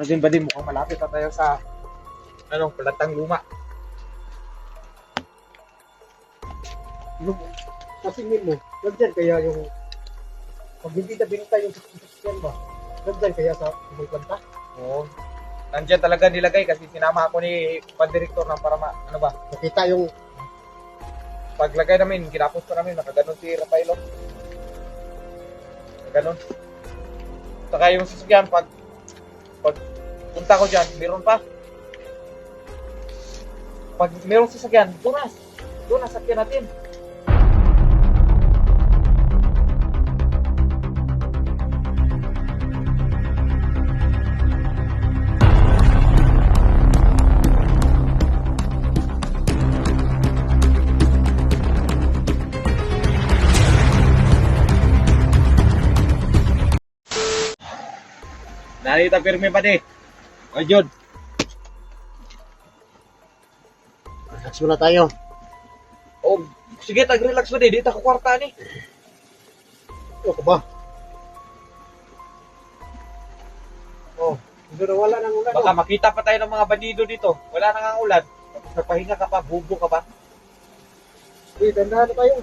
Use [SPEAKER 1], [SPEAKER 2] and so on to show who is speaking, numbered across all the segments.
[SPEAKER 1] din ba din mukhang malapit na tayo sa Plantang Luma.
[SPEAKER 2] Kasingin mo, nandyan kaya yung pag hindi na binita yung sasakyan ba? Nandyan kaya sa may planta?
[SPEAKER 1] Oo. Nandiyan talaga nilagay kasi sinama ako ni Pandirektor ng para
[SPEAKER 2] Nakita yung
[SPEAKER 1] paglagay namin, ginapos ko namin, nakaganon si Rafaelo. Ganon. Saka yung sasakyan, pag punta ko dyan, meron pa. Pag merong sasakyan, doon na, sakyan natin. Narita pirme pa di. O Jod.
[SPEAKER 2] relax muna tayo.
[SPEAKER 1] O sige, tag-relax mo di. Dito ka kwarta ni.
[SPEAKER 2] Ano ka ba? Oh, hindi na wala nang ulan.
[SPEAKER 1] Baka makita pa tayo ng mga bandido dito. Wala nang ang ulan. Tapos nagpahinga ka pa, bubo ka pa.
[SPEAKER 2] Sige, dandahan na tayo.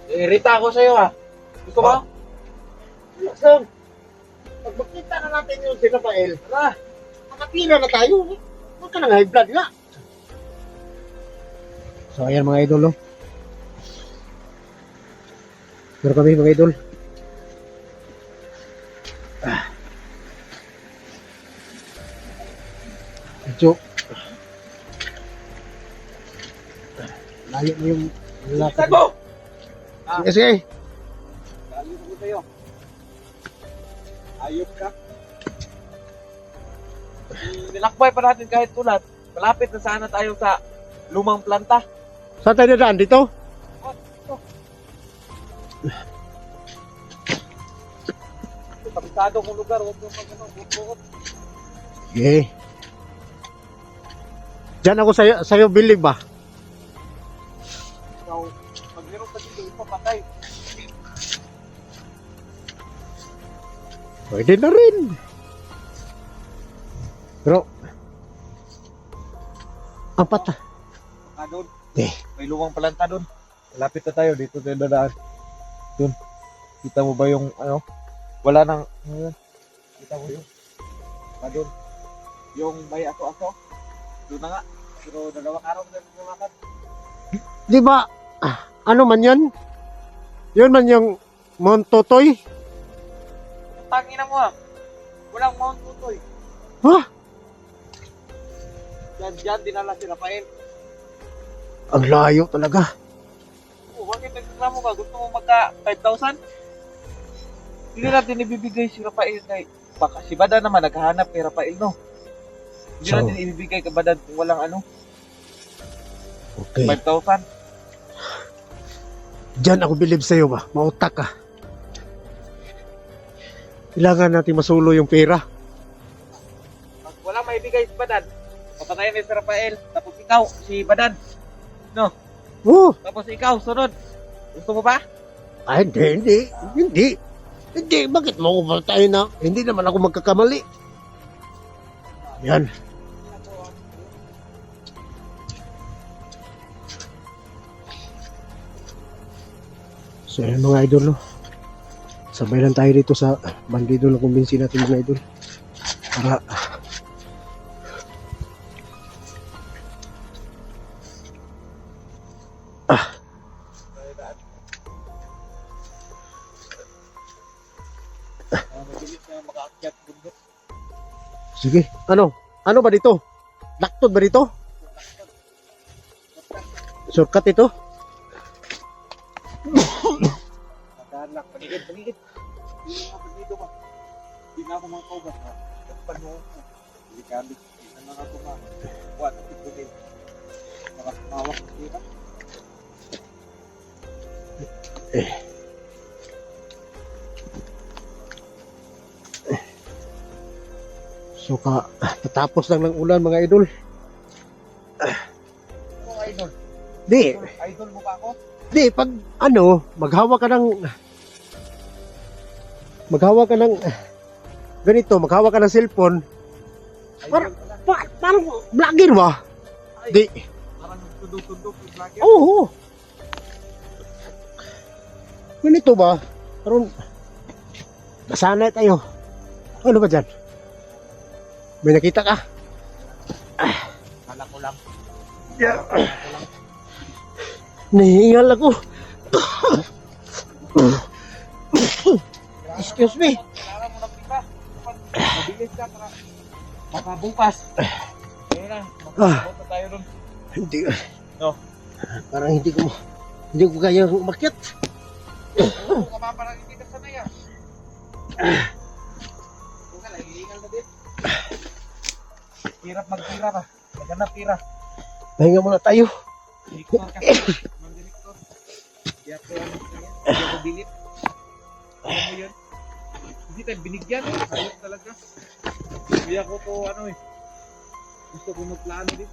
[SPEAKER 1] Irita ako sa'yo ha. Gusto mo?
[SPEAKER 2] Relax lang. Pag makita na natin yung si Rafael, makapila na tayo. Huwag ka nang high blood nga. So ayan mga idol, pero kami mga idol. Medyo layo mo yung lakad.
[SPEAKER 1] Sago!
[SPEAKER 2] Sige, sige.
[SPEAKER 1] Galing ko sa'yo. Ayop ka. Nilakbay pa natin kahit ulat. Malapit na sana tayo sa lumang planta.
[SPEAKER 2] Saan tayo dadaan? Dito?
[SPEAKER 1] Oh, ito. Kabisado kong lugar. Huwag yung bukot.
[SPEAKER 2] Okay. Diyan ako sa'yo believe ba?
[SPEAKER 1] So, pag meron pa dito, ipapatay.
[SPEAKER 2] Pwede na rin. Pero, ang pata.
[SPEAKER 1] Doon.
[SPEAKER 2] Eh.
[SPEAKER 1] May lumang planta doon. Malapit na tayo. Dito tayo dadaan. Doon. Kita mo ba yung wala nang kita mo yung doon. Yung may aso-aso. Doon na nga. Pero dalawang araw na lumakan.
[SPEAKER 2] Di ba, ano man yan? Yun man yung Mount Totoy?
[SPEAKER 1] Tangina mo ah. Walang Mount Tutoy.
[SPEAKER 2] Ha?
[SPEAKER 1] Diyan dinala si Rafael.
[SPEAKER 2] Ang layo talaga.
[SPEAKER 1] Bakit nagreklamo ka? Gusto mo magka 5,000? Hindi natin ibibigay si Rafael kay baka si Badan naman naghahanap kay Rafael, no? Hindi natin ibibigay kay Badan kung walang
[SPEAKER 2] Okay.
[SPEAKER 1] 5,000.
[SPEAKER 2] Diyan ako believe sa'yo ba? Mautak ka. Kailangan natin masulo yung pera.
[SPEAKER 1] Pag wala maibigay si Badan, papatayin ni si Rafael. Tapos ikaw, si Badan. No?
[SPEAKER 2] Oo.
[SPEAKER 1] Tapos ikaw, sunod. Gusto mo ba?
[SPEAKER 2] Ay, hindi. Hindi, bakit mo ako tayo na? Hindi naman ako magkakamali. Yan. So yan mga idol, no? Sabay lang tayo dito sa bandido na kumbinsi natin mga idol. Para
[SPEAKER 1] Mabilis na makaakyat bundok.
[SPEAKER 2] sige, ano ba dito? Laktod ba dito? Shortcut ito?
[SPEAKER 1] Magdaan lang. Panigid. Hindi mga bandido ba? Hindi na ako mga kaubat ha. Dapat mo ako. Delikado. Hindi na ako mga buwan at ito din. Mawak na dito.
[SPEAKER 2] So tatapos lang ng ulan mga idol.
[SPEAKER 1] Ano idol?
[SPEAKER 2] Di,
[SPEAKER 1] Idol mo ba ako?
[SPEAKER 2] pag maghawa ka ng ganito, maghawa ka ng cellphone, Parang,
[SPEAKER 1] Idol pala.
[SPEAKER 2] parang vlogger ba?
[SPEAKER 1] Ay,
[SPEAKER 2] Di.
[SPEAKER 1] parang tundok-tundok yung vlogger.
[SPEAKER 2] Oo. Ganito ba? Parang, nasanay tayo. Ano ba dyan? May nakita ka?
[SPEAKER 1] Kala ko lang.
[SPEAKER 2] Yeah.
[SPEAKER 1] Kala ko lang.
[SPEAKER 2] Nahingal ako. Excuse me.
[SPEAKER 1] Kailangan mo ng pita. Mabilis ka para makabukas. Ayun na. Makakabot na tayo dun.
[SPEAKER 2] Hindi.
[SPEAKER 1] No.
[SPEAKER 2] Parang hindi ko kaya umakyat.
[SPEAKER 1] Oo, parang hindi ka sanay ah. Huwag ka lang, hihingal na din. Hirap magtira ba? Maghanap tira.
[SPEAKER 2] Pahinga muna tayo.
[SPEAKER 1] Direktor kasi. Mag-direktor. Hindi ako hindi ako bilit. Alam mo yun? Hindi tayo binigyan. Ayok talaga. Hindi ako po ano eh. Gusto ko magplano din.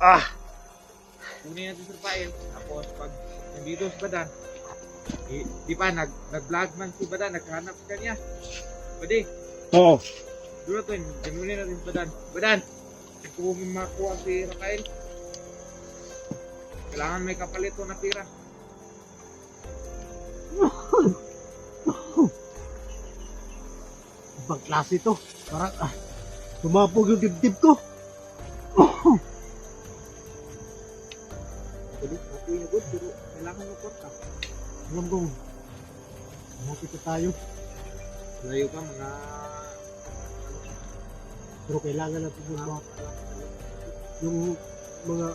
[SPEAKER 1] Kunin natin sa file. Tapos pag nandito si Badan, di pa nag-vlog man si Badan, naghanap ka niya. Pwede.
[SPEAKER 2] Oo.
[SPEAKER 1] Duro to, ganunin natin si Badan. Badan, kung makuha si Rafael, kailangan may kapalito na tira.
[SPEAKER 2] Ibang klase to. Parang tumapog yung dibdib ko.
[SPEAKER 1] Okay na good, pero kailangan mo kontak.
[SPEAKER 2] Alam ko. Malapit na tayo.
[SPEAKER 1] Layo ka mga...
[SPEAKER 2] Pero kailangan natin yung mga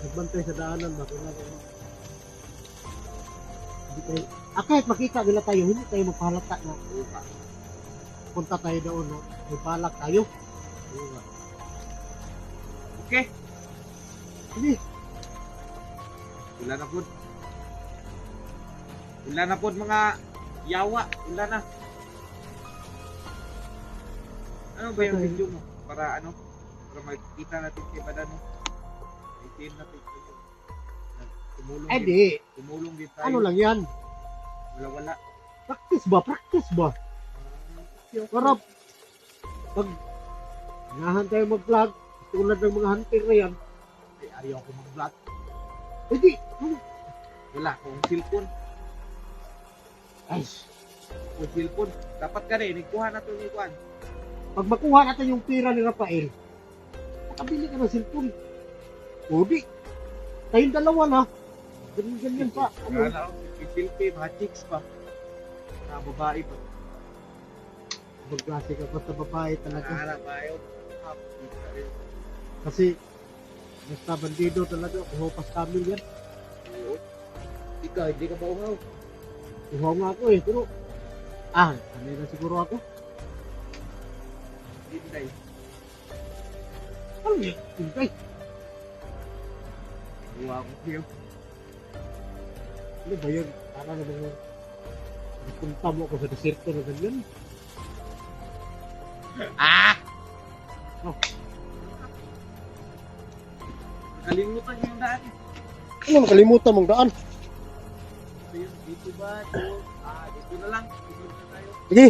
[SPEAKER 2] nagbantay sa daanan ba? Kailangan hindi tayo, kahit makita nila tayo, hindi tayo magpahalata na punta tayo doon na may balak tayo.
[SPEAKER 1] Okay,
[SPEAKER 2] Sige.
[SPEAKER 1] wala na po. Wala na po mga yawa. Wala na. Ano ba yung
[SPEAKER 2] Okay.
[SPEAKER 1] video mo? Para ano? Para makikita natin kay Badan mo. Itin natin kayo. Tumulong
[SPEAKER 2] Ay
[SPEAKER 1] din.
[SPEAKER 2] di,
[SPEAKER 1] Tumulong din tayo.
[SPEAKER 2] ano lang yan?
[SPEAKER 1] Wala-wala.
[SPEAKER 2] Practice ba? Para pag nahan tayo mag-vlog, tulad ng mga hunter na yan, ay ayaw ako mag-vlog. Eh di,
[SPEAKER 1] Wala. Kung cellphone.
[SPEAKER 2] ay,
[SPEAKER 1] Kung cellphone. Dapat ka rin. Nagkuha na ito ni Juan.
[SPEAKER 2] pag makuha natin yung pera ni Rafael, makabili ka ng cellphone. O di, tayong dalawa na, ganyan pa, ano,
[SPEAKER 1] Kala ko, pipilpi, mga chicks pa. Mga babae pa.
[SPEAKER 2] magklase ka basta babae talaga.
[SPEAKER 1] Nakaharap ayaw.
[SPEAKER 2] Kasi, basta bandido talaga, kuhupas kami yan.
[SPEAKER 1] Ikaw, hindi ka ba umaw?
[SPEAKER 2] Kuhaw nga ako eh, pero, sanay na siguro ako.
[SPEAKER 1] Hindi.
[SPEAKER 2] Ano yun? Hintay.
[SPEAKER 1] Buwa ko siyo.
[SPEAKER 2] Ano ba yun? Para na mga punta mo ako sa desierto na ganyan.
[SPEAKER 1] Nakalimutan niyo yung daan.
[SPEAKER 2] Ano makalimutan mong daan?
[SPEAKER 1] Ito yun, dito ba? Dito. Dito na lang. Dito na tayo.
[SPEAKER 2] Sige.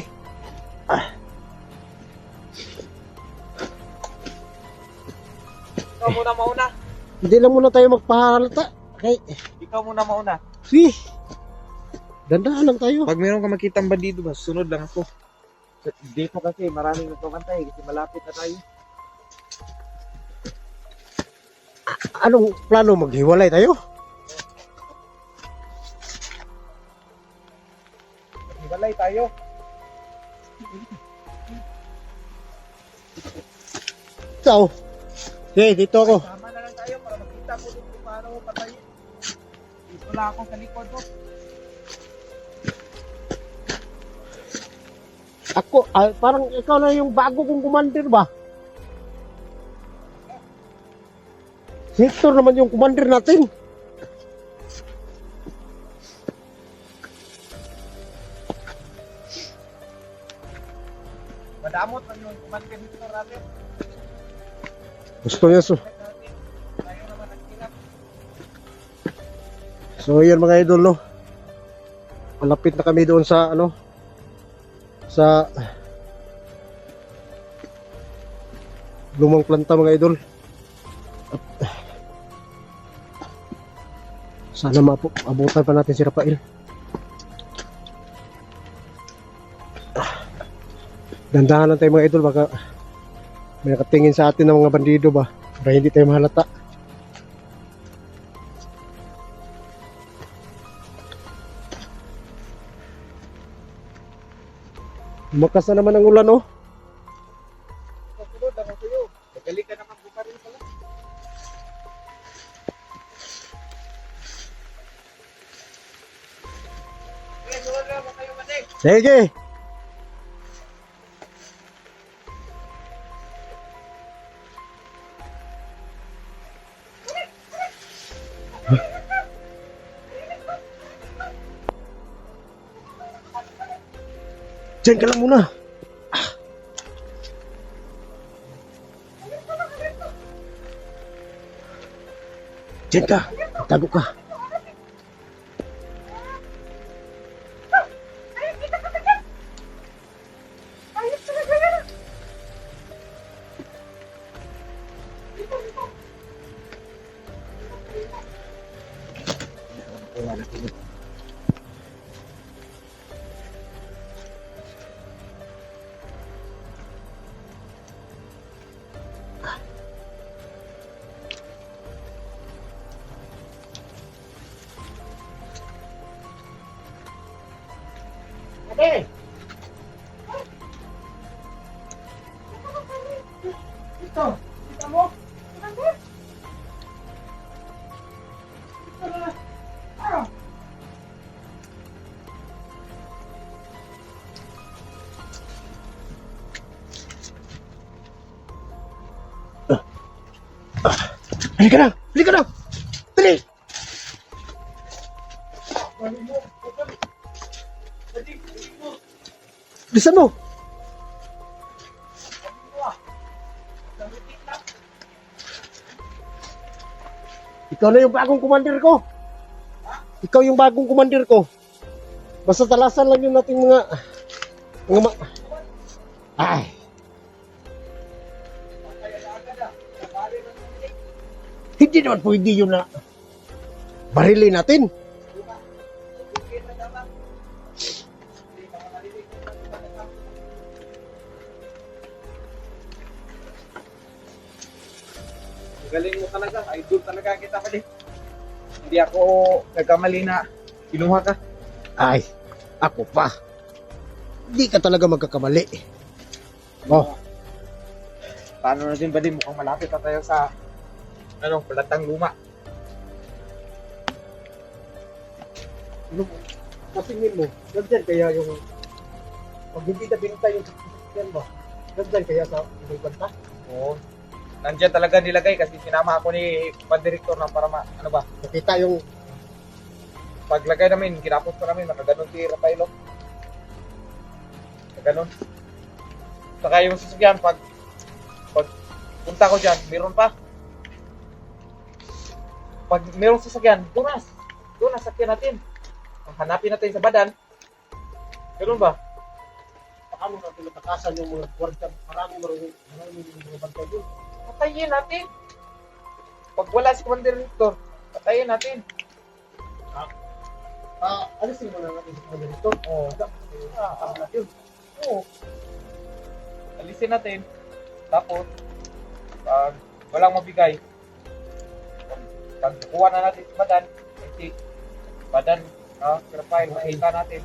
[SPEAKER 1] Ikaw muna mauna.
[SPEAKER 2] Hindi lang muna tayo magpahalata. Okay.
[SPEAKER 1] Ikaw muna mauna.
[SPEAKER 2] Sige. Dandaan lang tayo.
[SPEAKER 1] Pag meron ka makitang bandido ba, sunod lang ako. Dito kasi maraming nagpapantay kasi malapit na tayo.
[SPEAKER 2] Anong plano? Maghiwalay tayo?
[SPEAKER 1] Hiwalay tayo.
[SPEAKER 2] Ikaw. Okay, dito ako.
[SPEAKER 1] Sama na lang tayo para makita mo kung paano mo patayin. Dito lang ako sa likod mo.
[SPEAKER 2] Ako, parang ikaw na yung bago kong commander ba? Si Hector naman yung commander natin.
[SPEAKER 1] Madamot man yung kumantin dito natin.
[SPEAKER 2] Gusto niya so.
[SPEAKER 1] Tayo naman ang kilap.
[SPEAKER 2] So yan mga idol no. Malapit na kami doon sa ano sa lumang planta mga idol. At, sana abutan pa natin si Rafael. Dandahan lang tayo mga idol, baka may nakatingin sa atin ng mga bandido ba, para hindi tayo mahalata. Lumakas na naman ang ulan, oh.
[SPEAKER 1] Kasunod ako sa'yo. Magaling ka naman buka rin pala. Sunod lang ako kayo, Mating.
[SPEAKER 2] Sige! Diyan ka lang muna. Diyan ka. Tago ka. Ate! Ito, kita mo? Halika na! Halika na! Dali! Bilisan mo! Ikaw na yung bagong commander ko. Ikaw yung bagong commander ko. Basta talasan lang yung nating mga ay. Hindi naman pwede yun na barilin natin.
[SPEAKER 1] Galing mo talaga. Idol talaga kita pali. Hindi ako nagkamali na kinuha ka.
[SPEAKER 2] Ay, ako pa. Hindi ka talaga magkakamali. Oh,
[SPEAKER 1] Paano na din ba din mukhang malapit na tayo sa palatang luma.
[SPEAKER 2] Kasingin mo, nandyan kaya yung pag hindi na binta yung sasakyan ba? Nandyan kaya sa ibang banta?
[SPEAKER 1] Oo. Nandiyan talaga nilagay kasi sinama ako ni Pandirektor ng para
[SPEAKER 2] Nakita yung
[SPEAKER 1] paglagay namin, kinapos ko namin, nakaganon si Rafaelo. Nakaganon. Saka yung sasakyan, pag punta ko dyan, meron pa. Pag merong sasakyan, doon na sakyan natin. Hanapin natin sa badan. Ganun ba?
[SPEAKER 2] paano natin natakasan yung mga kwarta. Maraming mga bantay doon.
[SPEAKER 1] Patayin natin. Pag wala si Commander Victor, patayin natin.
[SPEAKER 2] Alisin mo na natin sa mga ganito. Oo. Yun.
[SPEAKER 1] Oo. Alisin natin. Tapos, pag walang mabigay, pag kuha na natin sa badan, kasi badan, profile, makita natin.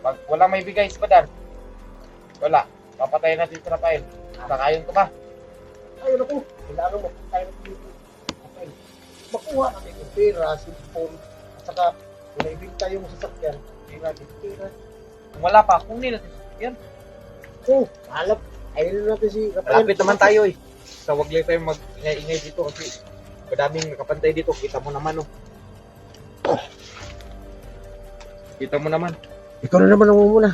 [SPEAKER 1] Pag walang may bigay sa badan, wala. Papatayin natin sa Rafael. Sakayon ko ba?
[SPEAKER 2] Ayun ako. Kailangan mo tayo dito. Okay. Makuha natin yung pera, cellphone, at saka kung naibigta yung sasakyan, pera.
[SPEAKER 1] Kung wala pa, kunin natin. Yan.
[SPEAKER 2] Oo, halap. Ayun natin si Rafael.
[SPEAKER 1] Malapit naman tayo eh. So wag lang tayo mag-ingay dito kasi madaming nakapantay dito. Kita mo naman oh. Kita mo naman.
[SPEAKER 2] Ikaw na naman ang muna.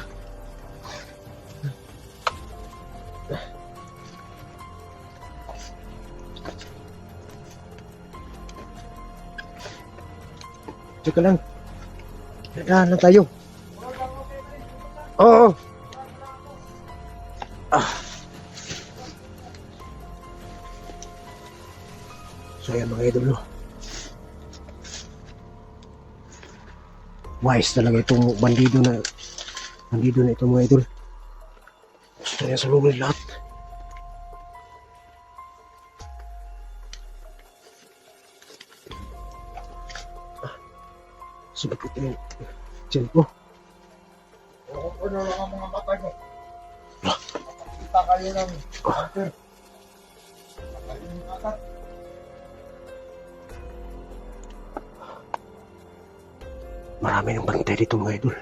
[SPEAKER 2] Teka lang. Dadaan lang tayo. Oo. So yan mga idol. No? Wise talaga itong bandido na ito mga idol. Gusto niya sa loob ng lahat. Sumakit yung tiyan ko.
[SPEAKER 1] Ano lang ang mga mata nyo. Kita kayo ng hunter. Kayo ng mata.
[SPEAKER 2] Marami ng bantay dito mga idol.